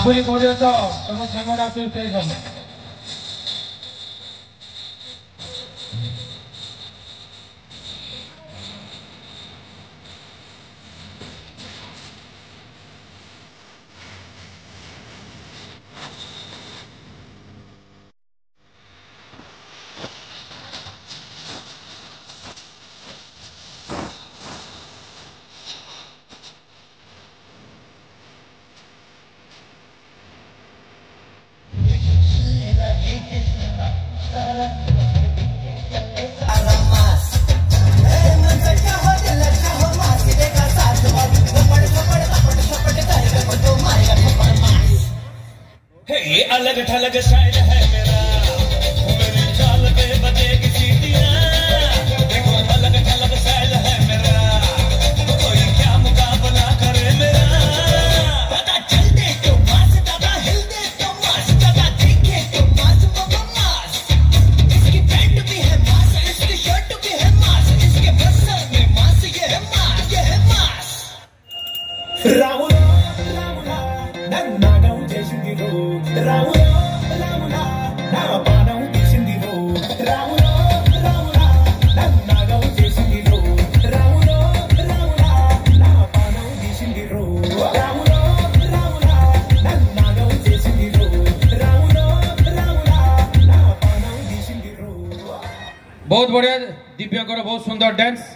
आखिरी पर्यंत तुम संगठा स्टेशन ये अलग थलग स्टाइल है मेरा, मेरी चाल पे बजेगी सीटियां। देखो अलग थलग स्टाइल है मेरा, कोई क्या मुकाबला करे मेरा। पता चल दे तो मास, दादा हिल दे तो मास, दादा देखे तो मास बाबा मास। इसकी पैंट भी है मास, इसकी शर्ट भी है मास, इसके बस्तर में मास, ये है मास, ये है मास। राहुल నన్నగం చేసింది రో రావులో రావులా నా పానం తీసింది రో రావులో రావులా నన్నగం చేసింది రో రావులో రావులా నా పానం తీసింది రో రావులో రావులా నన్నగం చేసింది రో రావులో రావులా నా పానం తీసింది రో। बहुत बढ़िया दिव्या को बहुत सुंदर डांस।